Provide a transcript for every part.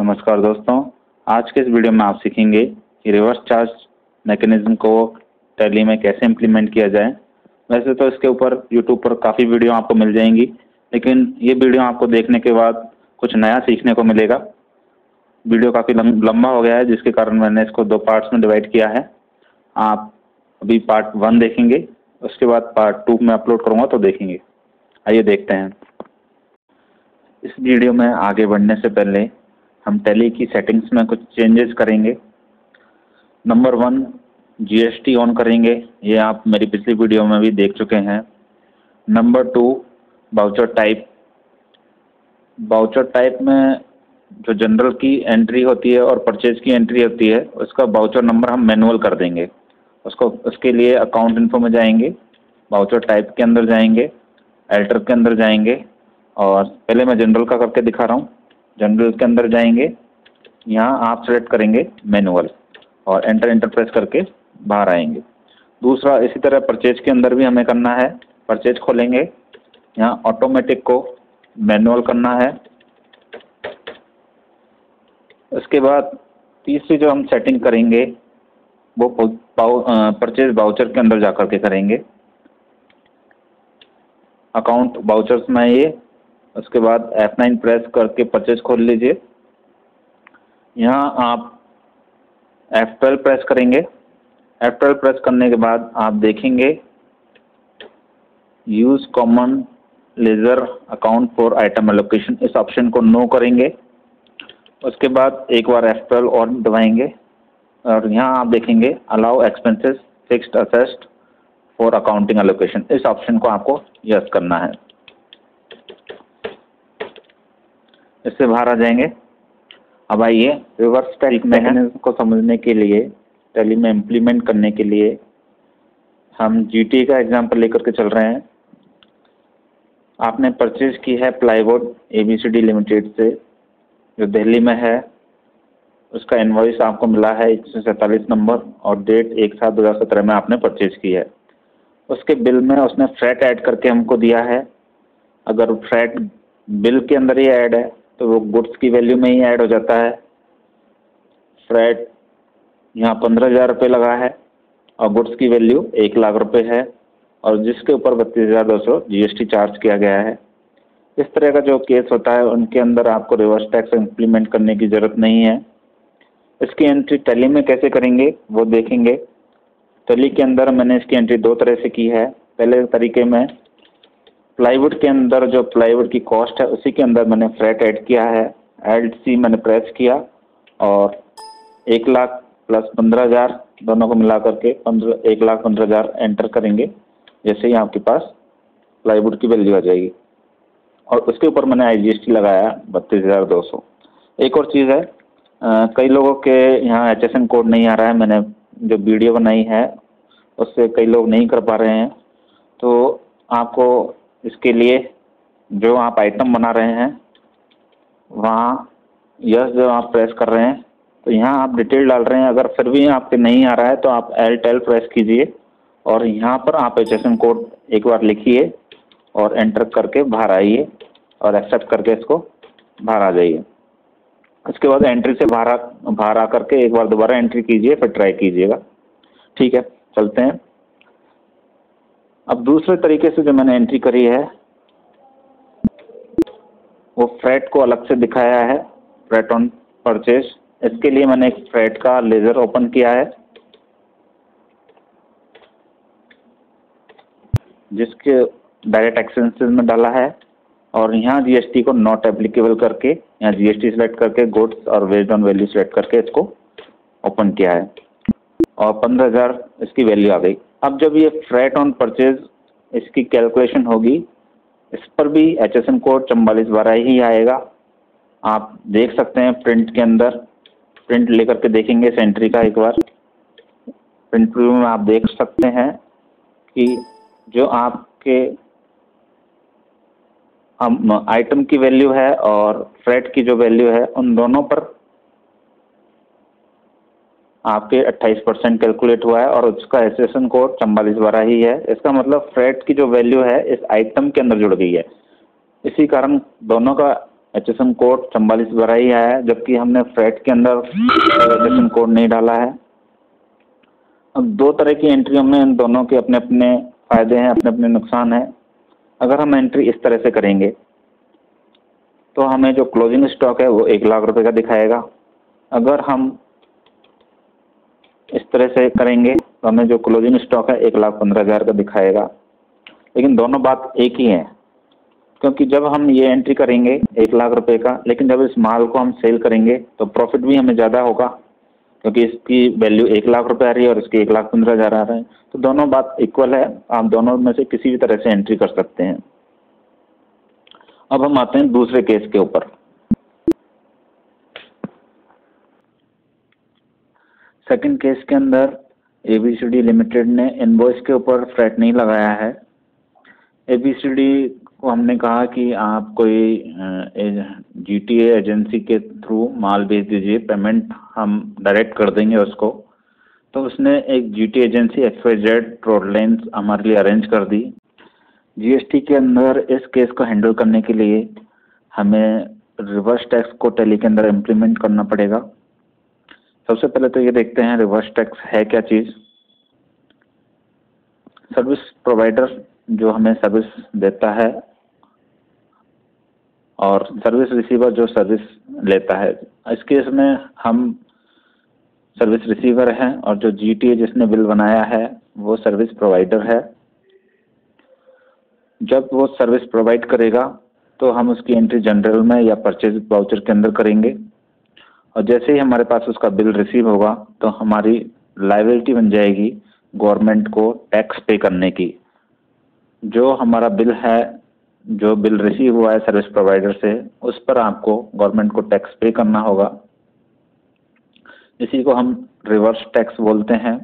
नमस्कार दोस्तों, आज के इस वीडियो में आप सीखेंगे कि रिवर्स चार्ज मैकेनिज्म को टैली में कैसे इम्प्लीमेंट किया जाए। वैसे तो इसके ऊपर यूट्यूब पर काफ़ी वीडियो आपको मिल जाएंगी, लेकिन ये वीडियो आपको देखने के बाद कुछ नया सीखने को मिलेगा। वीडियो काफ़ी लंबा हो गया है, जिसके कारण मैंने इसको 2 पार्ट्स में डिवाइड किया है। आप अभी पार्ट 1 देखेंगे, उसके बाद पार्ट 2 में अपलोड करूँगा तो देखेंगे। आइए देखते हैं। इस वीडियो में आगे बढ़ने से पहले हम टैली की सेटिंग्स में कुछ चेंजेस करेंगे। नंबर 1, जीएसटी ऑन करेंगे। ये आप मेरी पिछली वीडियो में भी देख चुके हैं। Number 2, voucher type. Voucher type में जो जनरल की एंट्री होती है और परचेज की एंट्री होती है, उसका वाउचर नंबर हम मैनुअल कर देंगे। उसके लिए अकाउंट इन्फो में जाएंगे, वाउचर टाइप के अंदर जाएंगे, एल्टर के अंदर जाएंगे, और पहले मैं जनरल का करके दिखा रहा हूँ। जनरल के अंदर जाएंगे, यहाँ आप सेलेक्ट करेंगे मैनुअल और एंटर प्रेस करके बाहर आएंगे। दूसरा, इसी तरह परचेज के अंदर भी हमें करना है। परचेज खोलेंगे, यहाँ ऑटोमेटिक को मैनुअल करना है। उसके बाद तीसरी जो हम सेटिंग करेंगे वो परचेज वाउचर के अंदर जाकर के करेंगे। अकाउंट वाउचर्स में ये, उसके बाद F9 प्रेस करके परचेज खोल लीजिए। यहाँ आप F12 प्रेस करेंगे। F12 प्रेस करने के बाद आप देखेंगे use common ledger account for item allocation, इस ऑप्शन को नो करेंगे। उसके बाद एक बार F12 और दबाएंगे और यहाँ आप देखेंगे allow expenses fixed asset for accounting allocation, इस ऑप्शन को आपको यस करना है। इससे बाहर आ जाएंगे। अब आइए रिवर्स टैली मैकेनिज्म को समझने के लिए, टैली में इम्प्लीमेंट करने के लिए हम जीटी का एग्जांपल लेकर के चल रहे हैं। आपने परचेज की है प्लाईवुड ABCD लिमिटेड से, जो दिल्ली में है। उसका इनवॉइस आपको मिला है 147 नंबर और डेट 1/7/2017 में आपने परचेज की है। उसके बिल में उसने फ्रैट ऐड करके हमको दिया है। अगर फ्रैट बिल के अंदर ही ऐड है तो वो गुड्स की वैल्यू में ही ऐड हो जाता है। फ्रैट यहाँ 15,000 रुपये लगा है और गुड्स की वैल्यू 1,00,000 रुपये है, और जिसके ऊपर 32,200 जीएसटी चार्ज किया गया है। इस तरह का जो केस होता है उनके अंदर आपको रिवर्स टैक्स इम्प्लीमेंट करने की ज़रूरत नहीं है। इसकी एंट्री टैली में कैसे करेंगे वो देखेंगे। टैली के अंदर मैंने इसकी एंट्री 2 तरह से की है। पहले तरीके में प्लाईवुड के अंदर जो प्लाईवुड की कॉस्ट है उसी के अंदर मैंने फ्रैट ऐड किया है। LC मैंने प्रेस किया और 1,00,000 प्लस 15,000 दोनों को मिला करके 1,15,000 एंटर करेंगे। जैसे ही आपके पास प्लाईवुड की वैल्यू आ जाएगी, और उसके ऊपर मैंने IGST लगाया 32,200। एक और चीज़ है, कई लोगों के यहाँ HSN कोड नहीं आ रहा है। मैंने जो वीडियो बनाई है उससे कई लोग नहीं कर पा रहे हैं, तो आपको इसके लिए जो आप आइटम बना रहे हैं वहाँ यस जो आप प्रेस कर रहे हैं तो यहाँ आप डिटेल डाल रहे हैं। अगर फिर भी आपके नहीं आ रहा है तो आप Alt प्रेस कीजिए और यहाँ पर आप HSN कोड एक बार लिखिए और एंटर करके बाहर आइए और एक्सेप्ट करके इसको बाहर आ जाइए। उसके बाद एंट्री से बाहर आ करके एक बार दोबारा एंट्री कीजिए, फिर ट्राई कीजिएगा। ठीक है, चलते हैं। अब दूसरे तरीके से जो मैंने एंट्री करी है वो फ्रैट को अलग से दिखाया है, फ्रैट ऑन परचेज। इसके लिए मैंने एक फ्रैट का लेजर ओपन किया है, जिसके डायरेक्ट एक्सपेंसेस में डाला है, और यहाँ GST को नॉट एप्लीकेबल करके यहाँ GST सिलेक्ट करके गुड्स और बेस्ड ऑन वैल्यू सिलेक्ट करके इसको ओपन किया है, और 15,000 इसकी वैल्यू आ गई। अब जब ये फ्रैट ऑन परचेज इसकी कैलकुलेशन होगी, इस पर भी HSN कोड 4412 ही आएगा। आप देख सकते हैं प्रिंट के अंदर, प्रिंट लेकर के देखेंगे इस एंट्री का। एक बार प्रिंट व्यू में आप देख सकते हैं कि जो आपके आइटम की वैल्यू है और फ्रैट की जो वैल्यू है उन दोनों पर आपके 28% कैलकुलेट हुआ है, और उसका HSN कोड 4412 ही है। इसका मतलब फ्रैट की जो वैल्यू है इस आइटम के अंदर जुड़ गई है। इसी कारण दोनों का HSN कोड 44 भरा ही आया है, जबकि हमने फ्रेट के अंदर HSN कोड नहीं डाला है। अब दो तरह की एंट्री में, इन दोनों के अपने अपने फायदे हैं, अपने अपने नुकसान हैं। अगर हम एंट्री इस तरह से करेंगे तो हमें जो क्लोजिंग स्टॉक है वो 1 लाख रुपए का दिखाएगा। अगर हम इस तरह से करेंगे तो हमें जो क्लोजिंग स्टॉक है 1,15,000 का दिखाएगा। लेकिन दोनों बात एक ही है, क्योंकि जब हम ये एंट्री करेंगे 1 लाख रुपए का, लेकिन जब इस माल को हम सेल करेंगे तो प्रॉफिट भी हमें ज़्यादा होगा, क्योंकि इसकी वैल्यू 1 लाख रुपए आ रही है और इसकी 1,15,000 आ रहे हैं। तो दोनों बात इक्वल है, आप दोनों में से किसी भी तरह से एंट्री कर सकते हैं। अब हम आते हैं दूसरे केस के ऊपर। सेकंड केस के अंदर ABCD लिमिटेड ने इनवॉइस के ऊपर फ्रेट नहीं लगाया है। ABCD को हमने कहा कि आप कोई GTA एजेंसी के थ्रू माल भेज दीजिए, पेमेंट हम डायरेक्ट कर देंगे उसको। तो उसने एक GTA agency XYZ road lines हमारे लिए अरेंज कर दी। GST के अंदर इस केस को हैंडल करने के लिए हमें रिवर्स टैक्स को टैली के अंदर इम्प्लीमेंट करना पड़ेगा। सबसे पहले तो ये देखते हैं रिवर्स टैक्स है क्या चीज़। सर्विस प्रोवाइडर जो हमें सर्विस देता है और सर्विस रिसीवर जो सर्विस लेता है, इस केस में हम सर्विस रिसीवर हैं और जो GTA जिसने बिल बनाया है वो सर्विस प्रोवाइडर है। जब वो सर्विस प्रोवाइड करेगा तो हम उसकी एंट्री जनरल में या परचेज वाउचर के अंदर करेंगे, और जैसे ही हमारे पास उसका बिल रिसीव होगा तो हमारी लायबिलिटी बन जाएगी गवर्नमेंट को टैक्स पे करने की। जो हमारा बिल है, जो बिल रिसीव हुआ है सर्विस प्रोवाइडर से, उस पर आपको गवर्नमेंट को टैक्स पे करना होगा। इसी को हम रिवर्स टैक्स बोलते हैं।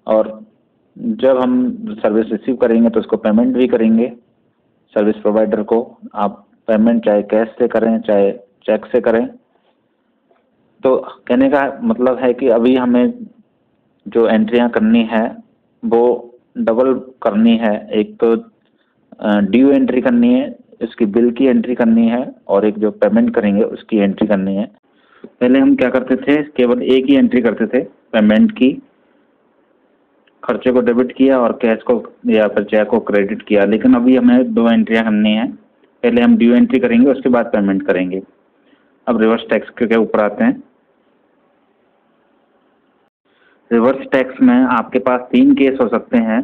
और जब हम सर्विस रिसीव करेंगे तो उसको पेमेंट भी करेंगे सर्विस प्रोवाइडर को। आप पेमेंट चाहे कैश से करें चाहे चेक से करें। तो कहने का मतलब है कि अभी हमें जो एंट्रियां करनी है वो डबल करनी है। एक तो ड्यू एंट्री करनी है, इसकी बिल की एंट्री करनी है, और एक जो पेमेंट करेंगे उसकी एंट्री करनी है। पहले हम क्या करते थे, केवल एक ही एंट्री करते थे पेमेंट की, खर्चे को डेबिट किया और कैश को या फिर चेक को क्रेडिट किया। लेकिन अभी हमें 2 एंट्रियां करनी है, पहले हम ड्यू एंट्री करेंगे उसके बाद पेमेंट करेंगे। अब रिवर्स टैक्स के ऊपर आते हैं। रिवर्स टैक्स में आपके पास 3 केस हो सकते हैं।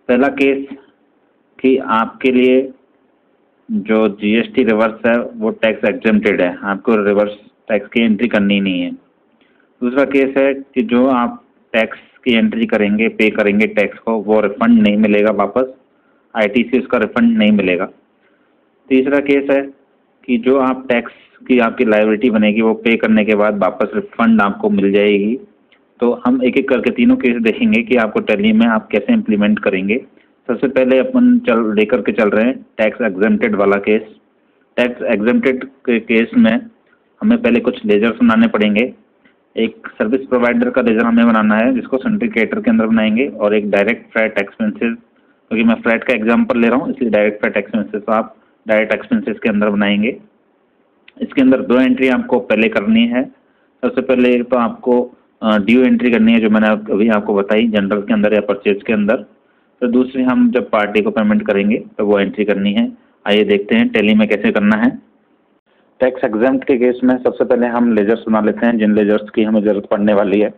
पहला केस कि आपके लिए जो GST रिवर्स है वो टैक्स एग्जेम्प्टेड है, आपको रिवर्स टैक्स की एंट्री करनी नहीं है। दूसरा केस है कि जो आप टैक्स की एंट्री करेंगे, पे करेंगे टैक्स को, वो रिफंड नहीं मिलेगा वापस, ITC उसका रिफंड नहीं मिलेगा। तीसरा केस है कि जो आप टैक्स की आपकी लायबिलिटी बनेगी वो पे करने के बाद वापस रिफंड आपको मिल जाएगी। तो हम एक एक करके तीनों केस देखेंगे कि आपको टैली में आप कैसे इम्प्लीमेंट करेंगे। सबसे पहले अपन लेकर के चल रहे हैं टैक्स एग्जेम्प्टेड वाला केस। टैक्स एग्जेम्प्टेड के केस में हमें पहले कुछ लेजर बनाने पड़ेंगे। एक सर्विस प्रोवाइडर का लेजर हमें बनाना है जिसको सिंडिकेटर के अंदर बनाएंगे, और एक डायरेक्ट फ्लैट एक्सपेंसेस, क्योंकि मैं फ्लैट का एग्जांपल ले रहा हूँ इसलिए डायरेक्ट फ्लैट एक्सपेंसेस आप डायरेक्ट एक्सपेंसेस के अंदर बनाएंगे। इसके अंदर 2 एंट्री आपको पहले करनी है। सबसे पहले तो आपको ड्यू एंट्री करनी है जो मैंने अभी आपको बताई, जनरल के अंदर या परचेज के अंदर। तो दूसरी हम जब पार्टी को पेमेंट करेंगे तो वो एंट्री करनी है। आइए देखते हैं टैली में कैसे करना है। टैक्स एग्जेम्प्ट के केस में सबसे पहले हम लेजर्स बना लेते हैं जिन लेजर्स की हमें ज़रूरत पड़ने वाली है।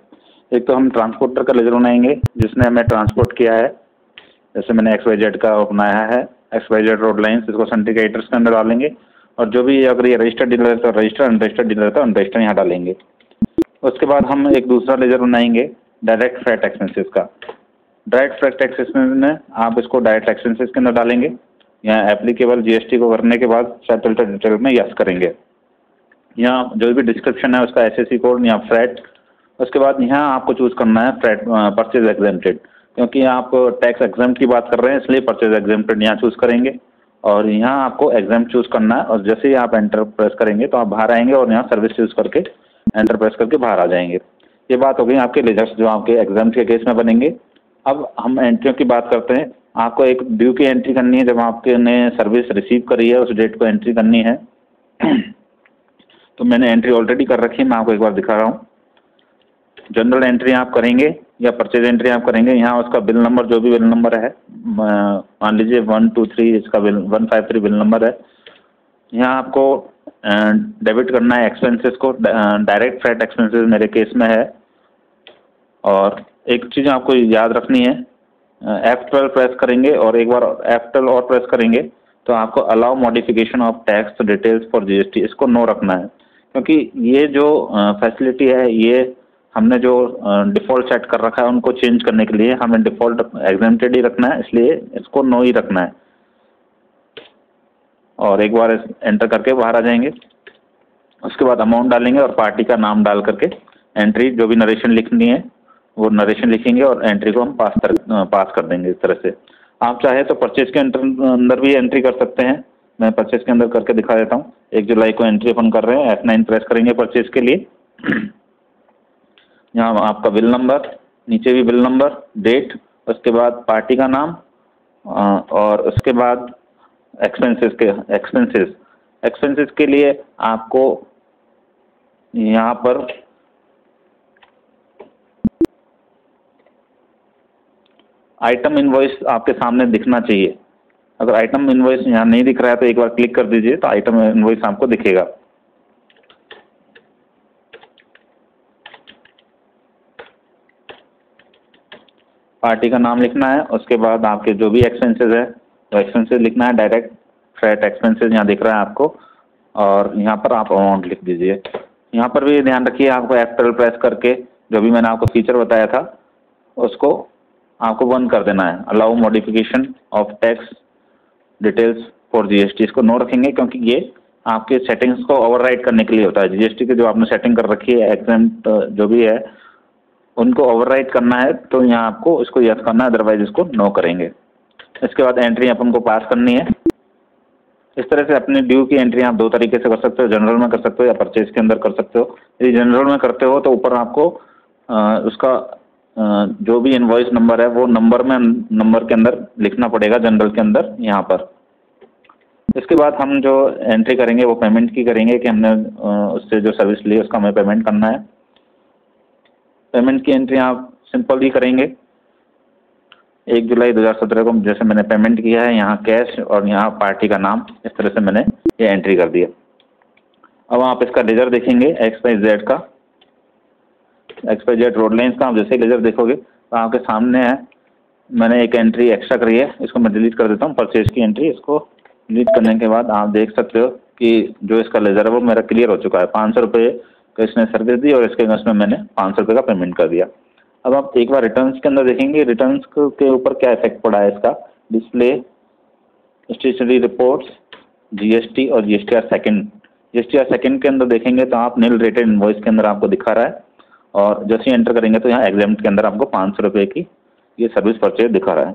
एक तो हम ट्रांसपोर्टर का लेजर बनाएंगे जिसने हमें ट्रांसपोर्ट किया है, जैसे मैंने XYZ का बनाया है, XYZ रोड लाइन्स, इसको सिंडिकेटर्स के अंदर डालेंगे। और जो भी अगर ये रजिस्टर्ड डीलर है तो रजिस्टर, अनरजिस्टर्ड डीलर है तो अनरजिस्टर्ड यहाँ डालेंगे। उसके बाद हम एक दूसरा लेजर बनाएंगे डायरेक्ट फ्लैट एक्सपेंसेस का। डायरेक्ट फ्लैट एक्सपेंसेस में आप इसको डायरेक्ट एक्सपेंसेस के अंदर डालेंगे। यहाँ एप्लीकेबल GST को करने के बाद सेटल डिटेल में यस करेंगे। यहाँ जो भी डिस्क्रिप्शन है उसका SSC कोड या फ्लैट। उसके बाद यहाँ आपको चूज़ करना है फ्लैट परचेज एग्जेम्प्टेड, क्योंकि आप टैक्स एग्जेम्प्ट की बात कर रहे हैं इसलिए परचेज एग्जेम्प्टेड यहाँ चूज़ करेंगे। और यहाँ आपको एग्जेम्प्ट चूज़ करना है, और जैसे ही आप एंटर प्रेस करेंगे तो आप बाहर आएंगे और यहाँ सर्विस चूज़ करके एंटर प्रेस करके बाहर आ जाएंगे। ये बात हो गई आपके लेजर्स जो आपके एग्जाम्प्ट के केस में बनेंगे। अब हम एंट्रियों की बात करते हैं। आपको एक ड्यू की एंट्री करनी है, जब आपके ने सर्विस रिसीव करी है उस डेट को एंट्री करनी है। तो मैंने एंट्री ऑलरेडी कर रखी है, मैं आपको एक बार दिखा रहा हूँ। जनरल एंट्री आप करेंगे या परचेज एंट्री आप करेंगे, यहाँ उसका बिल नंबर जो भी बिल नंबर है, मान लीजिए 123 इसका बिल 153 बिल नंबर है। यहाँ आपको डेबिट करना है एक्सपेंसेस को, डायरेक्ट फ्रेट एक्सपेंसेस मेरे केस में है। और एक चीज़ आपको याद रखनी है, F12 प्रेस करेंगे और एक बार F12 और प्रेस करेंगे तो आपको allow modification of tax details for GST, इसको नो रखना है, क्योंकि ये जो फैसिलिटी है ये हमने जो डिफ़ॉल्ट सेट कर रखा है उनको चेंज करने के लिए हमें डिफ़ॉल्ट एग्जेम्प्टेड ही रखना है, इसलिए इसको नो ही रखना है। और एक बार एंटर करके बाहर आ जाएंगे, उसके बाद अमाउंट डालेंगे और पार्टी का नाम डाल करके एंट्री जो भी नरेशन लिखनी है वो नरेशन लिखेंगे और एंट्री को हम पास कर देंगे। इस तरह से आप चाहे तो परचेज के अंदर भी एंट्री कर सकते हैं। मैं परचेज के अंदर करके दिखा देता हूँ। 1 जुलाई को एंट्री अपन कर रहे हैं, F9 प्रेस करेंगे परचेज के लिए। यहाँ आपका बिल नंबर, नीचे भी बिल नंबर, डेट, उसके बाद पार्टी का नाम और उसके बाद एक्सपेंसेस के लिए आपको यहाँ पर आइटम इनवॉइस आपके सामने दिखना चाहिए। अगर आइटम इनवॉइस यहाँ नहीं दिख रहा है तो एक बार क्लिक कर दीजिए तो आइटम इनवॉइस आपको दिखेगा। पार्टी का नाम लिखना है, उसके बाद आपके जो भी एक्सपेंसेस है तो एक्सपेंसेस लिखना है, डायरेक्ट फ्रेट एक्सपेंसेस यहाँ दिख रहा है आपको, और यहाँ पर आप अमाउंट लिख दीजिए। यहाँ पर भी ध्यान रखिए, आपको F12 प्रेस करके जो भी मैंने आपको फीचर बताया था उसको आपको बंद कर देना है, allow modification of tax details for GST, इसको नो रखेंगे क्योंकि ये आपके सेटिंग्स को ओवरराइड करने के लिए होता है। GST की जो आपने सेटिंग कर रखी है एग्जेम्प्ट जो भी है उनको ओवरराइड करना है, तो यहाँ आपको इसको यस करना है, अदरवाइज इसको नो करेंगे। इसके बाद एंट्री अपन को पास करनी है। इस तरह से अपने ड्यू की एंट्री आप 2 तरीके से कर सकते हो, जनरल में कर सकते हो या परचेज के अंदर कर सकते हो। यदि जनरल में करते हो तो ऊपर आपको उसका जो भी इनवॉइस नंबर है वो नंबर के अंदर लिखना पड़ेगा, जनरल के अंदर यहाँ पर। इसके बाद हम जो एंट्री करेंगे वो पेमेंट की करेंगे कि हमने उससे जो सर्विस ली उसका हमें पेमेंट करना है। पेमेंट की एंट्री आप सिंपल ही करेंगे। 1 जुलाई 2017 को जैसे मैंने पेमेंट किया है, यहाँ कैश और यहाँ पार्टी का नाम, इस तरह से मैंने ये एंट्री कर दिया। अब आप इसका लेजर देखेंगे XYZ का, XYZ रोड लाइन्स का। आप जैसे ही लेजर देखोगे तो आपके सामने है, मैंने एक एंट्री एक्स्ट्रा करी है, इसको मैं डिलीट कर देता हूँ, परचेज की एंट्री। इसको डिलीट करने के बाद आप देख सकते हो कि जो इसका लेजर है वो मेरा क्लियर हो चुका है। 500 रुपये का इसने सर्विस दी और इसके उसमें मैंने 500 रुपये का पेमेंट कर दिया। अब आप एक बार रिटर्न्स के अंदर देखेंगे, रिटर्न्स के ऊपर क्या इफेक्ट पड़ा है इसका। डिस्प्ले, स्टेशनरी रिपोर्ट्स, GST और GSTR सेकंड के अंदर देखेंगे तो आप नील रेटेड इनवॉइस के अंदर आपको दिखा रहा है, और जैसे ही एंटर करेंगे तो यहाँ एग्जाम्प्ट के अंदर आपको 500 रुपये की ये सर्विस परचेज दिखा रहा है।